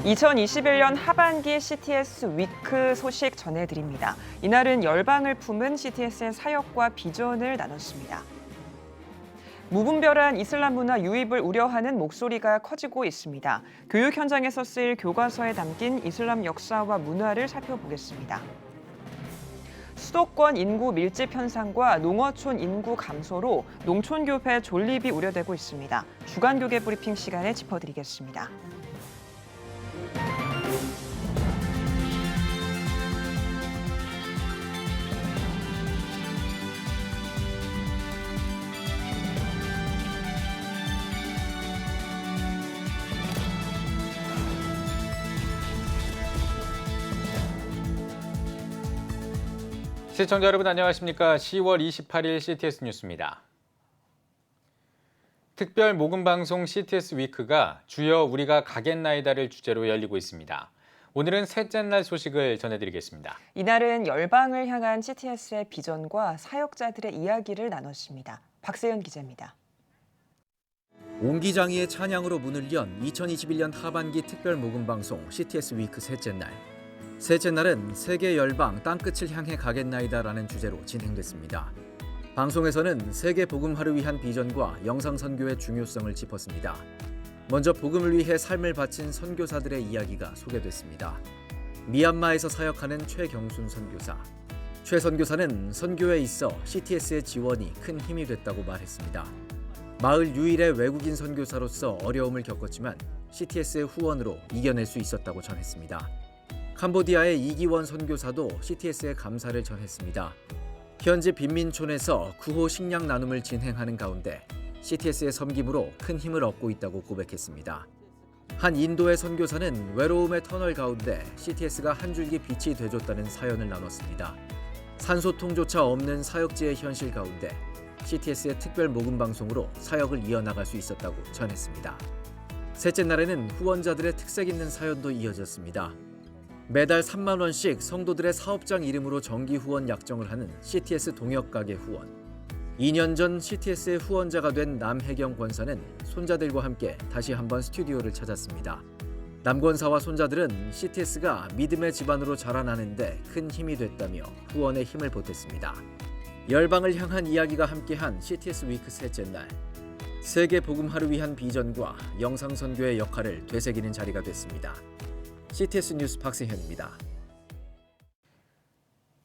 2021년 하반기 CTS 위크 소식 전해드립니다. 이날은 열방을 품은 CTS의 사역과 비전을 나눴습니다. 무분별한 이슬람 문화 유입을 우려하는 목소리가 커지고 있습니다. 교육 현장에서 쓰일 교과서에 담긴 이슬람 역사와 문화를 살펴보겠습니다. 수도권 인구 밀집 현상과 농어촌 인구 감소로 농촌교배 존립이 우려되고 있습니다. 주간교계 브리핑 시간에 짚어드리겠습니다. 시청자 여러분 안녕하십니까? 10월 28일 CTS 뉴스입니다. 특별 모금 방송 CTS 위크가 주여 우리가 가겠나이다를 주제로 열리고 있습니다. 오늘은 셋째 날 소식을 전해드리겠습니다. 이날은 열방을 향한 CTS의 비전과 사역자들의 이야기를 나눴습니다. 박세연 기자입니다. 옹기장이의 찬양으로 문을 연 2021년 하반기 특별 모금 방송 CTS 위크 셋째 날. 셋째 날은 세계 열방 땅끝을 향해 가겠나이다라는 주제로 진행됐습니다. 방송에서는 세계 복음화를 위한 비전과 영상 선교의 중요성을 짚었습니다. 먼저 복음을 위해 삶을 바친 선교사들의 이야기가 소개됐습니다. 미얀마에서 사역하는 최경순 선교사. 최 선교사는 선교에 있어 CTS의 지원이 큰 힘이 됐다고 말했습니다. 마을 유일의 외국인 선교사로서 어려움을 겪었지만 CTS의 후원으로 이겨낼 수 있었다고 전했습니다. 캄보디아의 이기원 선교사도 CTS에 감사를 전했습니다. 현지 빈민촌에서 구호 식량 나눔을 진행하는 가운데 CTS의 섬김으로 큰 힘을 얻고 있다고 고백했습니다. 한 인도의 선교사는 외로움의 터널 가운데 CTS가 한 줄기 빛이 돼줬다는 사연을 나눴습니다. 산소통조차 없는 사역지의 현실 가운데 CTS의 특별 모금 방송으로 사역을 이어나갈 수 있었다고 전했습니다. 셋째 날에는 후원자들의 특색 있는 사연도 이어졌습니다. 매달 3만 원씩 성도들의 사업장 이름으로 정기 후원 약정을 하는 CTS 동역가게 후원. 2년 전 CTS의 후원자가 된 남혜경 권사는 손자들과 함께 다시 한번 스튜디오를 찾았습니다. 남 권사와 손자들은 CTS가 믿음의 집안으로 자라나는 데 큰 힘이 됐다며 후원에 힘을 보탰습니다. 열방을 향한 이야기가 함께한 CTS 위크 셋째 날. 세계 복음화를 위한 비전과 영상 선교의 역할을 되새기는 자리가 됐습니다. CTS 뉴스 박세현입니다.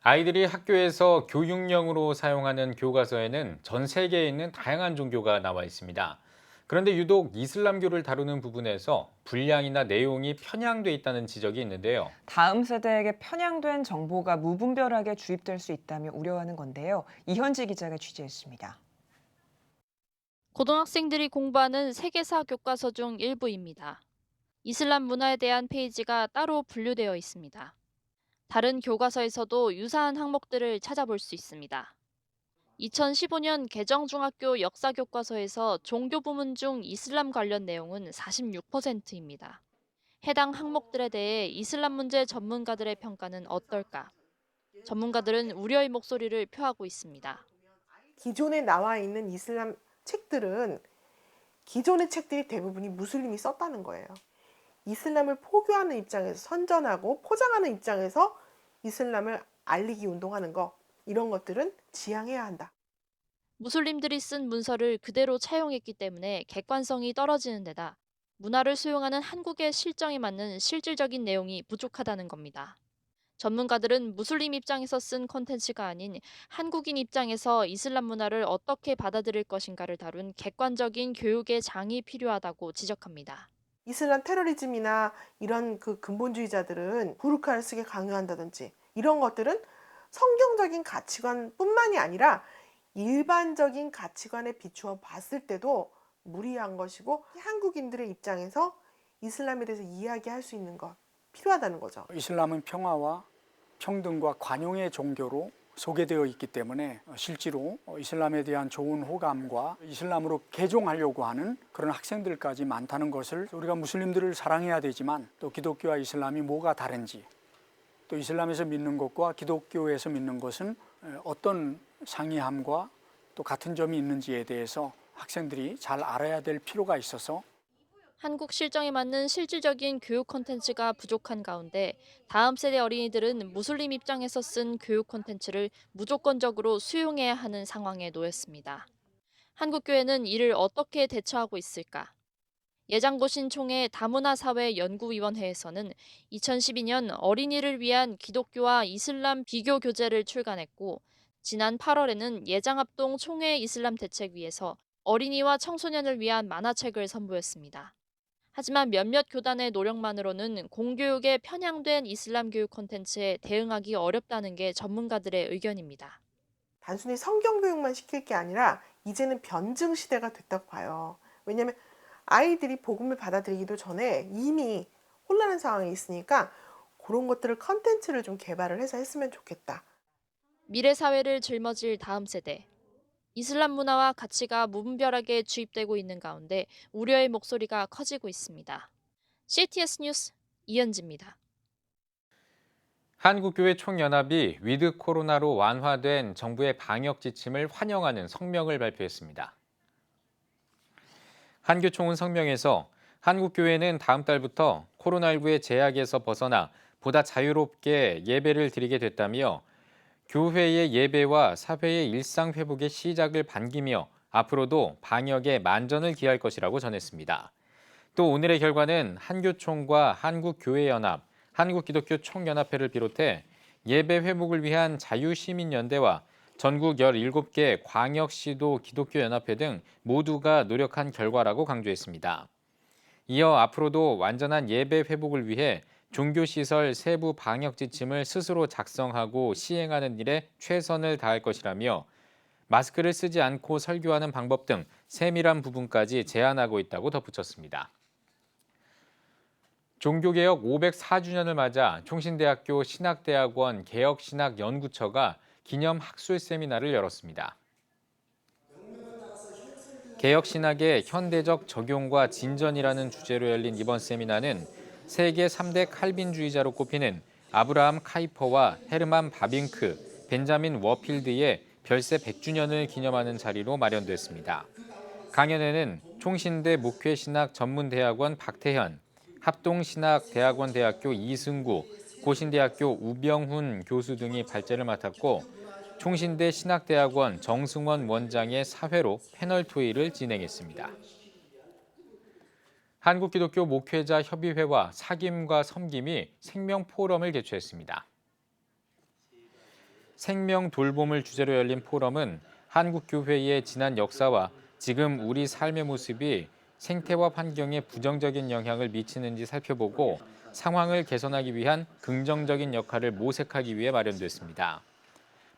아이들이 학교에서 교육용으로 사용하는 교과서에는 전 세계에 있는 다양한 종교가 나와 있습니다. 그런데 유독 이슬람교를 다루는 부분에서 분량이나 내용이 편향돼 있다는 지적이 있는데요. 다음 세대에게 편향된 정보가 무분별하게 주입될 수 있다며 우려하는 건데요. 이현지 기자가 취재했습니다. 고등학생들이 공부하는 세계사 교과서 중 일부입니다. 이슬람 문화에 대한 페이지가 따로 분류되어 있습니다. 다른 교과서에서도 유사한 항목들을 찾아볼 수 있습니다. 2015년 개정중학교 역사교과서에서 종교 부문 중 이슬람 관련 내용은 46%입니다. 해당 항목들에 대해 이슬람 문제 전문가들의 평가는 어떨까? 전문가들은 우려의 목소리를 표하고 있습니다. 기존에 나와 있는 이슬람 책들은 기존의 책들이 대부분이 무슬림이 썼다는 거예요. 이슬람을 포교하는 입장에서 선전하고 포장하는 입장에서 이슬람을 알리기 운동하는 거 이런 것들은 지양해야 한다. 무슬림들이 쓴 문서를 그대로 차용했기 때문에 객관성이 떨어지는 데다 문화를 수용하는 한국의 실정에 맞는 실질적인 내용이 부족하다는 겁니다. 전문가들은 무슬림 입장에서 쓴 콘텐츠가 아닌 한국인 입장에서 이슬람 문화를 어떻게 받아들일 것인가를 다룬 객관적인 교육의 장이 필요하다고 지적합니다. 이슬람 테러리즘이나 이런 그 근본주의자들은 부르카를 쓰게 강요한다든지 이런 것들은 성경적인 가치관뿐만이 아니라 일반적인 가치관에 비추어 봤을 때도 무리한 것이고 한국인들의 입장에서 이슬람에 대해서 이야기할 수 있는 것 필요하다는 거죠. 이슬람은 평화와 평등과 관용의 종교로 소개되어 있기 때문에 실제로 이슬람에 대한 좋은 호감과 이슬람으로 개종하려고 하는 그런 학생들까지 많다는 것을 우리가 무슬림들을 사랑해야 되지만 또 기독교와 이슬람이 뭐가 다른지 또 이슬람에서 믿는 것과 기독교에서 믿는 것은 어떤 상이함과 또 같은 점이 있는지에 대해서 학생들이 잘 알아야 될 필요가 있어서 한국 실정에 맞는 실질적인 교육 콘텐츠가 부족한 가운데 다음 세대 어린이들은 무슬림 입장에서 쓴 교육 콘텐츠를 무조건적으로 수용해야 하는 상황에 놓였습니다. 한국교회는 이를 어떻게 대처하고 있을까? 예장고신 총회 다문화사회연구위원회에서는 2012년 어린이를 위한 기독교와 이슬람 비교 교재를 출간했고 지난 8월에는 예장합동 총회 이슬람 대책위에서 어린이와 청소년을 위한 만화책을 선보였습니다. 하지만 몇몇 교단의 노력만으로는 공교육에 편향된 이슬람 교육 콘텐츠에 대응하기 어렵다는 게 전문가들의 의견입니다. 단순히 성경 교육만 시킬 게 아니라 이제는 변증 시대가 됐다고 봐요. 왜냐하면 아이들이 복음을 받아들이기도 전에 이미 혼란한 상황에 있으니까 그런 것들을 컨텐츠를 좀 개발을 해서 했으면 좋겠다. 미래 사회를 짊어질 다음 세대. 이슬람 문화와 가치가 무분별하게 주입되고 있는 가운데 우려의 목소리가 커지고 있습니다. CTS 뉴스 이현지입니다. 한국교회 총연합이 위드 코로나로 완화된 정부의 방역 지침을 환영하는 성명을 발표했습니다. 한교총은 성명에서 한국교회는 다음 달부터 코로나19의 제약에서 벗어나 보다 자유롭게 예배를 드리게 됐다며 교회의 예배와 사회의 일상 회복의 시작을 반기며 앞으로도 방역에 만전을 기할 것이라고 전했습니다. 또 오늘의 결과는 한교총과 한국교회연합, 한국기독교총연합회를 비롯해 예배 회복을 위한 자유시민연대와 전국 17개 광역시도 기독교연합회 등 모두가 노력한 결과라고 강조했습니다. 이어 앞으로도 완전한 예배 회복을 위해 종교시설 세부 방역 지침을 스스로 작성하고 시행하는 일에 최선을 다할 것이라며 마스크를 쓰지 않고 설교하는 방법 등 세밀한 부분까지 제안하고 있다고 덧붙였습니다. 종교개혁 504주년을 맞아 총신대학교 신학대학원 개혁신학연구처가 기념 학술 세미나를 열었습니다. 개혁신학의 현대적 적용과 진전이라는 주제로 열린 이번 세미나는 세계 3대 칼빈주의자로 꼽히는 아브라함 카이퍼와 헤르만 바빙크, 벤자민 워필드의 별세 100주년을 기념하는 자리로 마련됐습니다. 강연에는 총신대 목회신학 전문대학원 박태현, 합동신학대학원 대학교 이승구, 고신대학교 우병훈 교수 등이 발제를 맡았고 총신대 신학대학원 정승원 원장의 사회로 패널 토의를 진행했습니다. 한국기독교 목회자 협의회와 사김과 섬김이 생명 포럼을 개최했습니다. 생명 돌봄을 주제로 열린 포럼은 한국교회의 지난 역사와 지금 우리 삶의 모습이 생태와 환경에 부정적인 영향을 미치는지 살펴보고 상황을 개선하기 위한 긍정적인 역할을 모색하기 위해 마련됐습니다.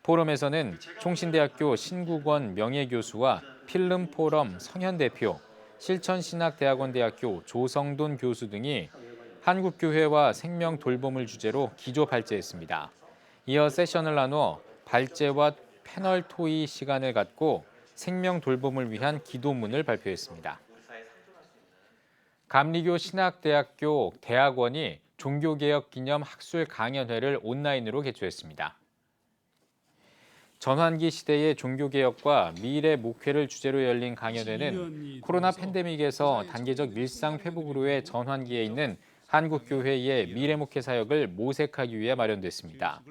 포럼에서는 총신대학교 신국원 명예교수와 필름포럼 성현 대표, 실천신학대학원대학교 조성돈 교수 등이 한국교회와 생명 돌봄을 주제로 기조 발제했습니다. 이어 세션을 나누어 발제와 패널 토의 시간을 갖고 생명 돌봄을 위한 기도문을 발표했습니다. 감리교 신학대학교 대학원이 종교개혁 기념 학술 강연회를 온라인으로 개최했습니다. 전환기 시대의 종교개혁과 미래 목회를 주제로 열린 강연회는 코로나 팬데믹에서 단계적 일상 회복으로의 전환기에 있는 한국교회의 미래 목회 사역을 모색하기 위해 마련됐습니다.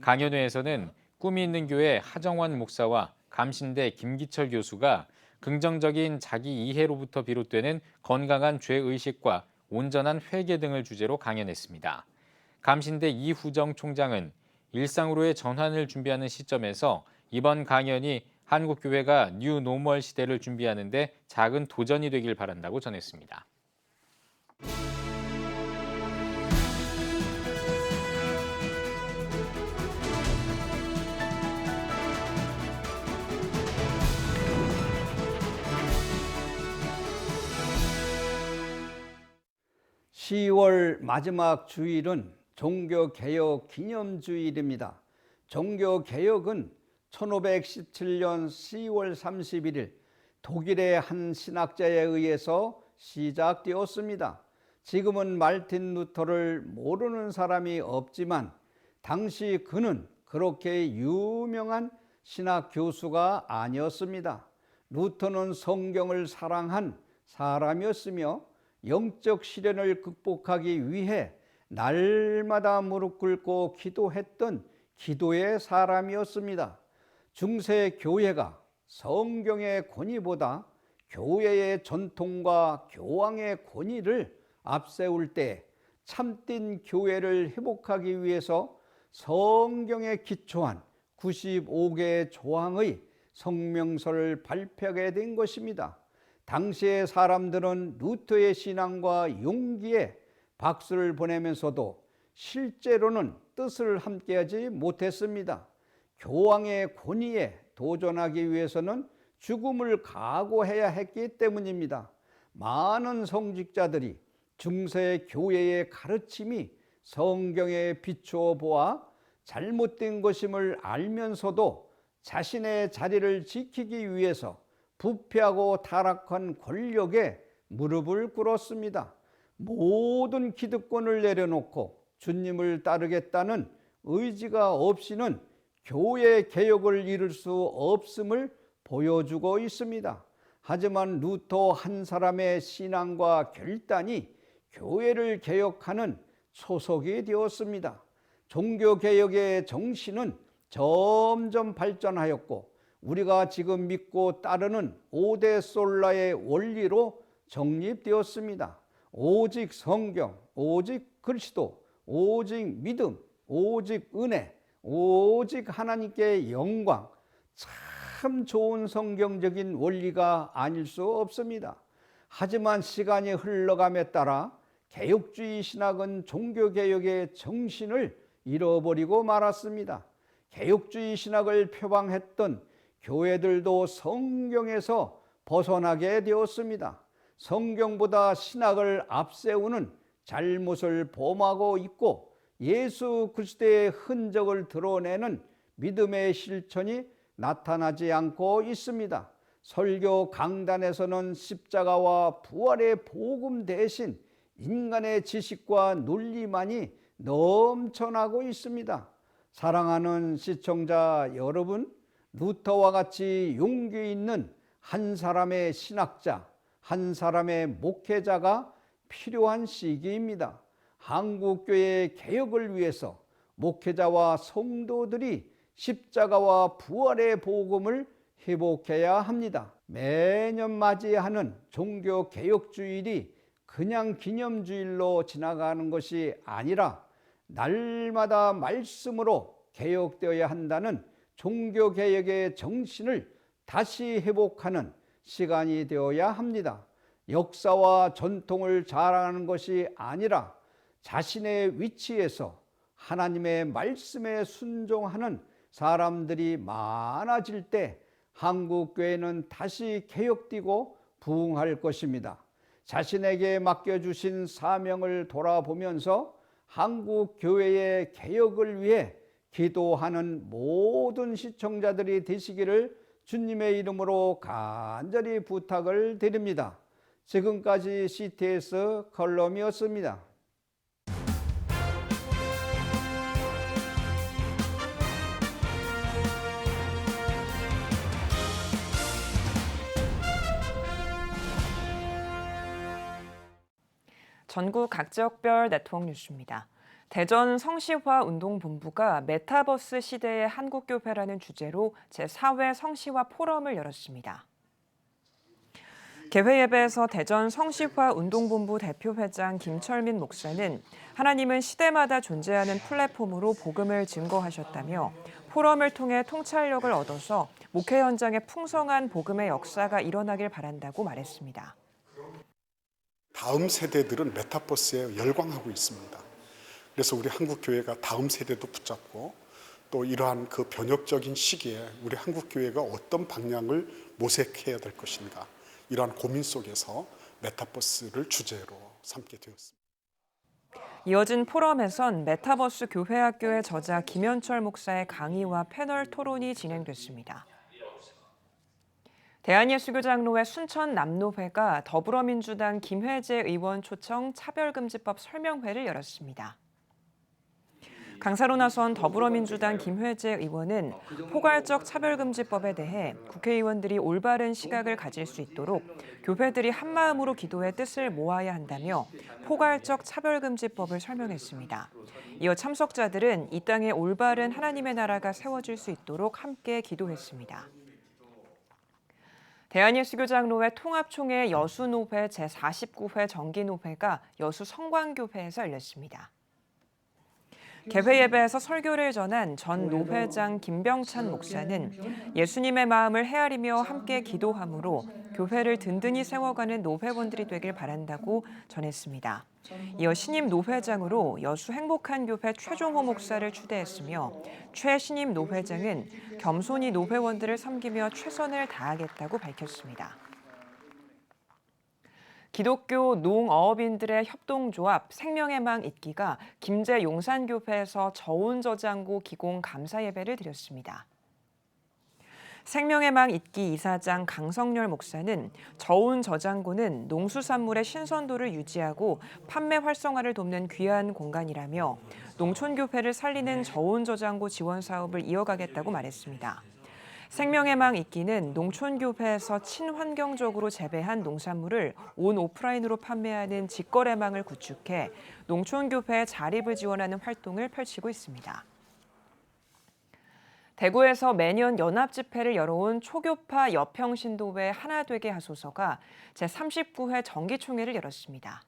강연회에서는 꿈이 있는 교회 하정원 목사와 감신대 김기철 교수가 긍정적인 자기 이해로부터 비롯되는 건강한 죄의식과 온전한 회개 등을 주제로 강연했습니다. 감신대 이후정 총장은 일상으로의 전환을 준비하는 시점에서 이번 강연이 한국교회가 뉴 노멀 시대를 준비하는 데 작은 도전이 되길 바란다고 전했습니다. (10월) 마지막 주일은 종교개혁 기념주일입니다. 종교개혁은 1517년 10월 31일 독일의 한 신학자에 의해서 시작되었습니다. 지금은 말틴 루터를 모르는 사람이 없지만 당시 그는 그렇게 유명한 신학 교수가 아니었습니다. 루터는 성경을 사랑한 사람이었으며 영적 시련을 극복하기 위해 날마다 무릎 꿇고 기도했던 기도의 사람이었습니다. 중세 교회가 성경의 권위보다 교회의 전통과 교황의 권위를 앞세울 때 참된 교회를 회복하기 위해서 성경에 기초한 95개의 조항의 성명서를 발표하게 된 것입니다. 당시의 사람들은 루터의 신앙과 용기에 박수를 보내면서도 실제로는 뜻을 함께하지 못했습니다. 교황의 권위에 도전하기 위해서는 죽음을 각오해야 했기 때문입니다. 많은 성직자들이 중세 교회의 가르침이 성경에 비추어 보아 잘못된 것임을 알면서도 자신의 자리를 지키기 위해서 부패하고 타락한 권력에 무릎을 꿇었습니다. 모든 기득권을 내려놓고 주님을 따르겠다는 의지가 없이는 교회 개혁을 이룰 수 없음을 보여주고 있습니다. 하지만 루터 한 사람의 신앙과 결단이 교회를 개혁하는 초석이 되었습니다. 종교개혁의 정신은 점점 발전하였고 우리가 지금 믿고 따르는 5대 솔라의 원리로 정립되었습니다. 오직 성경, 오직 그리스도, 오직 믿음, 오직 은혜, 오직 하나님께 영광. 참 좋은 성경적인 원리가 아닐 수 없습니다. 하지만 시간이 흘러감에 따라 개혁주의 신학은 종교개혁의 정신을 잃어버리고 말았습니다. 개혁주의 신학을 표방했던 교회들도 성경에서 벗어나게 되었습니다. 성경보다 신학을 앞세우는 잘못을 범하고 있고 예수 그리스도의 흔적을 드러내는 믿음의 실천이 나타나지 않고 있습니다. 설교 강단에서는 십자가와 부활의 복음 대신 인간의 지식과 논리만이 넘쳐나고 있습니다. 사랑하는 시청자 여러분, 루터와 같이 용기 있는 한 사람의 신학자, 한 사람의 목회자가 필요한 시기입니다. 한국교회의 개혁을 위해서 목회자와 성도들이 십자가와 부활의 복음을 회복해야 합니다. 매년 맞이하는 종교개혁주일이 그냥 기념주일로 지나가는 것이 아니라 날마다 말씀으로 개혁되어야 한다는 종교개혁의 정신을 다시 회복하는 시간이 되어야 합니다. 역사와 전통을 자랑하는 것이 아니라 자신의 위치에서 하나님의 말씀에 순종하는 사람들이 많아질 때 한국교회는 다시 개혁되고 부흥할 것입니다. 자신에게 맡겨주신 사명을 돌아보면서 한국교회의 개혁을 위해 기도하는 모든 시청자들이 되시기를 주님의 이름으로 간절히 부탁을 드립니다. 지금까지 CTS 컬럼이었습니다. 전국 각 지역별 네트워크 뉴스입니다. 대전 성시화 운동본부가 메타버스 시대의 한국교회라는 주제로 제4회 성시화 포럼을 열었습니다. 개회 예배에서 대전 성시화 운동본부 대표회장 김철민 목사는 하나님은 시대마다 존재하는 플랫폼으로 복음을 증거하셨다며 포럼을 통해 통찰력을 얻어서 목회 현장에 풍성한 복음의 역사가 일어나길 바란다고 말했습니다. 다음 세대들은 메타버스에 열광하고 있습니다. 그래서 우리 한국교회가 다음 세대도 붙잡고 또 이러한 그 변혁적인 시기에 우리 한국교회가 어떤 방향을 모색해야 될 것인가, 이러한 고민 속에서 메타버스를 주제로 삼게 되었습니다. 이어진 포럼에선 메타버스 교회학교의 저자 김현철 목사의 강의와 패널 토론이 진행됐습니다. 대한예수교장로회 순천남로회가 더불어민주당 김회재 의원 초청 차별금지법 설명회를 열었습니다. 강사로 나선 더불어민주당 김회재 의원은 포괄적 차별금지법에 대해 국회의원들이 올바른 시각을 가질 수 있도록 교회들이 한마음으로 기도의 뜻을 모아야 한다며 포괄적 차별금지법을 설명했습니다. 이어 참석자들은 이 땅에 올바른 하나님의 나라가 세워질 수 있도록 함께 기도했습니다. 대한예수교장로회 통합총회 여수노회 제49회 정기노회가 여수 성광교회에서 열렸습니다. 개회 예배에서 설교를 전한 전 노회장 김병찬 목사는 예수님의 마음을 헤아리며 함께 기도함으로 교회를 든든히 세워가는 노회원들이 되길 바란다고 전했습니다. 이어 신임 노회장으로 여수 행복한 교회 최종호 목사를 추대했으며 최 신임 노회장은 겸손히 노회원들을 섬기며 최선을 다하겠다고 밝혔습니다. 기독교 농어업인들의 협동조합 생명의 망 잇기가 김제 용산교회에서 저온저장고 기공 감사 예배를 드렸습니다. 생명의 망 잇기 이사장 강성열 목사는 저온저장고는 농수산물의 신선도를 유지하고 판매 활성화를 돕는 귀한 공간이라며 농촌교회를 살리는 저온저장고 지원 사업을 이어가겠다고 말했습니다. 생명의 망 잇기는 농촌교회에서 친환경적으로 재배한 농산물을 온 오프라인으로 판매하는 직거래망을 구축해 농촌교회의 자립을 지원하는 활동을 펼치고 있습니다. 대구에서 매년 연합집회를 열어온 초교파 여평신도회 하나 되게 하소서가 제39회 정기총회를 열었습니다.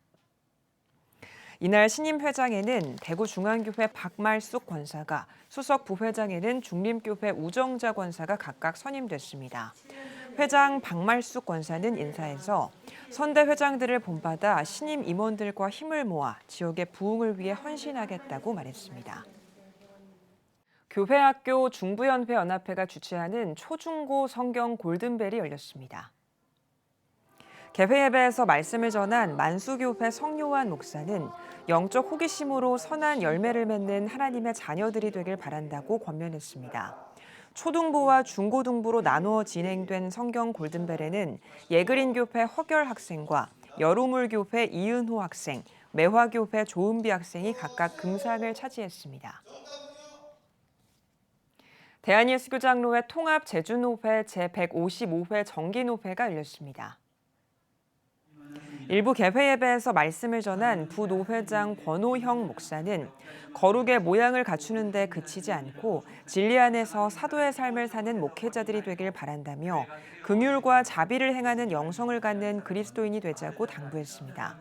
이날 신임 회장에는 대구중앙교회 박말숙 권사가, 수석 부회장에는 중림교회 우정자 권사가 각각 선임됐습니다. 회장 박말숙 권사는 인사에서 선대 회장들을 본받아 신임 임원들과 힘을 모아 지역의 부흥을 위해 헌신하겠다고 말했습니다. 교회학교 중부연회 연합회가 주최하는 초중고 성경 골든벨이 열렸습니다. 개회 예배에서 말씀을 전한 만수교회 성요한 목사는 영적 호기심으로 선한 열매를 맺는 하나님의 자녀들이 되길 바란다고 권면했습니다. 초등부와 중고등부로 나누어 진행된 성경 골든벨에는 예그린교회 허결 학생과 여로물교회 이은호 학생, 매화교회 조은비 학생이 각각 금상을 차지했습니다. 대한예수교장로회 통합 제주노회 제155회 정기노회가 열렸습니다. 일부 개회 예배에서 말씀을 전한 부노회장 권오형 목사는 거룩의 모양을 갖추는 데 그치지 않고 진리 안에서 사도의 삶을 사는 목회자들이 되길 바란다며 긍휼과 자비를 행하는 영성을 갖는 그리스도인이 되자고 당부했습니다.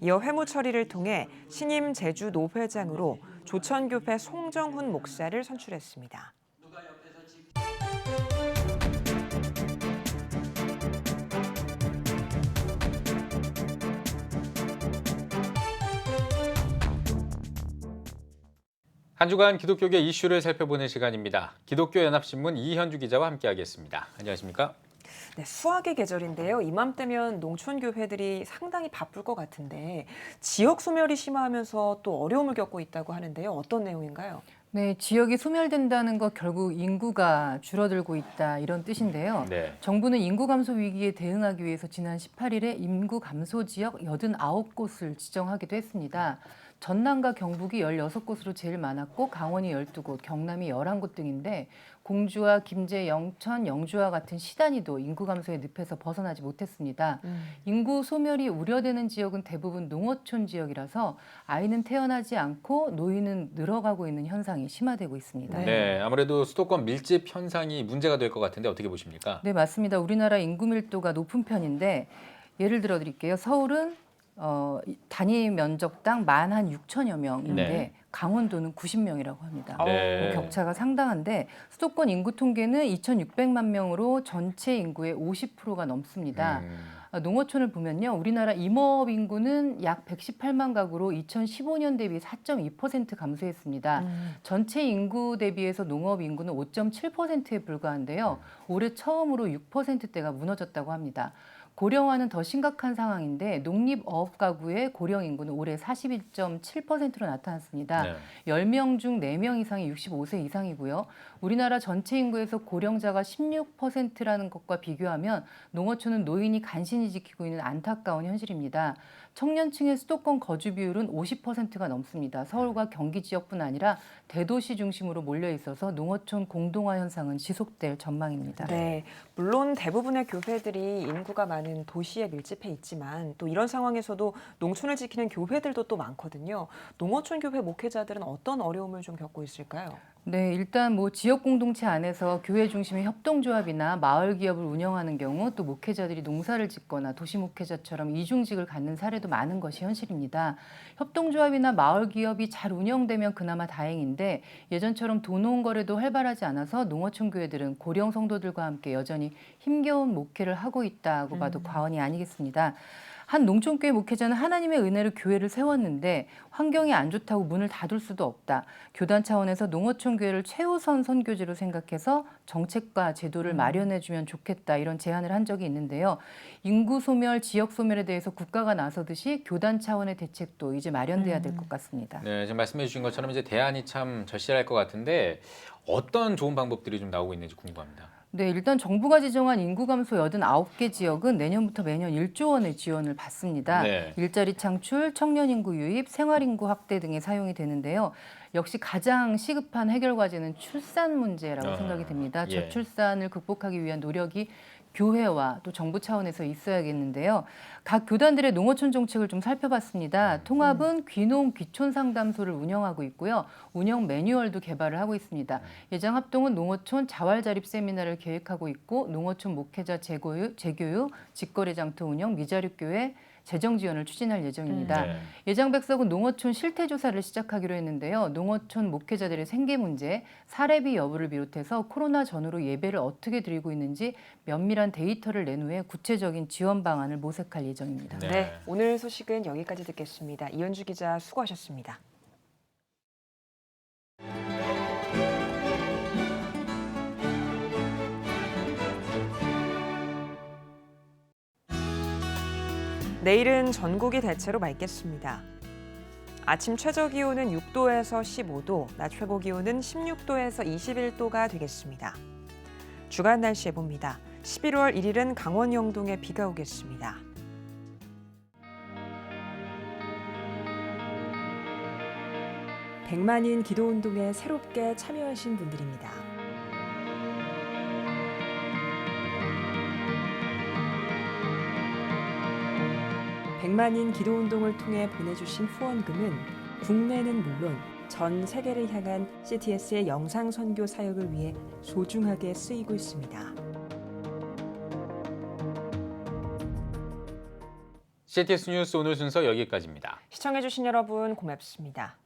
이어 회무 처리를 통해 신임 제주 노회장으로 조천교회 송정훈 목사를 선출했습니다. 한 주간 기독교계 이슈를 살펴보는 시간입니다. 기독교연합신문 이현주 기자와 함께하겠습니다. 안녕하십니까? 네, 수학의 계절인데요. 이맘때면 농촌교회들이 상당히 바쁠 것 같은데 지역 소멸이 심화하면서 또 어려움을 겪고 있다고 하는데요. 어떤 내용인가요? 네, 지역이 소멸된다는 것 결국 인구가 줄어들고 있다 이런 뜻인데요. 네. 정부는 인구 감소 위기에 대응하기 위해서 지난 18일에 인구 감소 지역 89곳을 지정하기도 했습니다. 전남과 경북이 16곳으로 제일 많았고 강원이 12곳, 경남이 11곳 등인데 공주와 김제, 영천, 영주와 같은 시단위도 인구 감소의 늪에서 벗어나지 못했습니다. 인구 소멸이 우려되는 지역은 대부분 농어촌 지역이라서 아이는 태어나지 않고 노인은 늘어가고 있는 현상이 심화되고 있습니다. 네, 아무래도 수도권 밀집 현상이 문제가 될 것 같은데 어떻게 보십니까? 네, 맞습니다. 우리나라 인구 밀도가 높은 편인데 예를 들어 드릴게요. 서울은 단위 면적당 16,000여 명인데 네. 강원도는 90명이라고 합니다. 네. 격차가 상당한데 수도권 인구 통계는 2,600만 명으로 전체 인구의 50%가 넘습니다. 농어촌을 보면요. 우리나라 임업 인구는 약 118만 가구로 2015년 대비 4.2% 감소했습니다. 전체 인구 대비해서 농업 인구는 5.7%에 불과한데요. 올해 처음으로 6%대가 무너졌다고 합니다. 고령화는 더 심각한 상황인데 농립어업 가구의 고령 인구는 올해 41.7%로 나타났습니다. 네. 10명 중 4명 이상이 65세 이상이고요. 우리나라 전체 인구에서 고령자가 16%라는 것과 비교하면 농어촌은 노인이 간신히 지키고 있는 안타까운 현실입니다. 청년층의 수도권 거주 비율은 50%가 넘습니다. 서울과 경기 지역뿐 아니라 대도시 중심으로 몰려 있어서 농어촌 공동화 현상은 지속될 전망입니다. 네, 물론 대부분의 교회들이 인구가 많은 도시에 밀집해 있지만 또 이런 상황에서도 농촌을 지키는 교회들도 또 많거든요. 농어촌 교회 목회자들은 어떤 어려움을 좀 겪고 있을까요? 네, 일단 지역 공동체 안에서 교회 중심의 협동조합이나 마을 기업을 운영하는 경우 또 목회자들이 농사를 짓거나 도시 목회자처럼 이중직을 갖는 사례도 많은 것이 현실입니다. 협동조합이나 마을 기업이 잘 운영되면 그나마 다행인데 예전처럼 도농 거래도 활발하지 않아서 농어촌 교회들은 고령 성도들과 함께 여전히 힘겨운 목회를 하고 있다고 봐도 과언이 아니겠습니다. 한 농촌교회 목회자는 하나님의 은혜로 교회를 세웠는데 환경이 안 좋다고 문을 닫을 수도 없다. 교단 차원에서 농어촌 교회를 최우선 선교지로 생각해서 정책과 제도를 마련해주면 좋겠다 이런 제안을 한 적이 있는데요. 인구 소멸, 지역 소멸에 대해서 국가가 나서듯이 교단 차원의 대책도 이제 마련돼야 될 것 같습니다. 네, 지금 말씀해 주신 것처럼 이제 대안이 참 절실할 것 같은데 어떤 좋은 방법들이 좀 나오고 있는지 궁금합니다. 네, 일단 정부가 지정한 인구 감소 89개 지역은 내년부터 매년 1조 원의 지원을 받습니다. 네. 일자리 창출, 청년 인구 유입, 생활 인구 확대 등에 사용이 되는데요. 역시 가장 시급한 해결 과제는 출산 문제라고 생각이 됩니다. 예. 저출산을 극복하기 위한 노력이 교회와 또 정부 차원에서 있어야겠는데요. 각 교단들의 농어촌 정책을 좀 살펴봤습니다. 통합은 귀농 귀촌 상담소를 운영하고 있고요. 운영 매뉴얼도 개발을 하고 있습니다. 예장합동은 농어촌 자활자립 세미나를 계획하고 있고 농어촌 목회자 재교육, 직거래 장터 운영, 미자립교회 재정 지원을 추진할 예정입니다. 네. 예장백석은 농어촌 실태조사를 시작하기로 했는데요. 농어촌 목회자들의 생계 문제, 사례비 여부를 비롯해서 코로나 전후로 예배를 어떻게 드리고 있는지 면밀한 데이터를 낸 후에 구체적인 지원 방안을 모색할 예정입니다. 네. 네, 오늘 소식은 여기까지 듣겠습니다. 이현주 기자 수고하셨습니다. 내일은 전국이 대체로 맑겠습니다. 아침 최저 기온은 6도에서 15도, 낮 최고 기온은 16도에서 21도가 되겠습니다. 주간 날씨 해봅니다. 11월 1일은 강원 영동에 비가 오겠습니다. 백만인 기도운동에 새롭게 참여하신 분들입니다. 백만인 기도운동을 통해 보내주신 후원금은 국내는 물론 전 세계를 향한 CTS의 영상 선교 사역을 위해 소중하게 쓰이고 있습니다. CTS 뉴스 오늘 순서 여기까지입니다. 시청해주신 여러분 고맙습니다.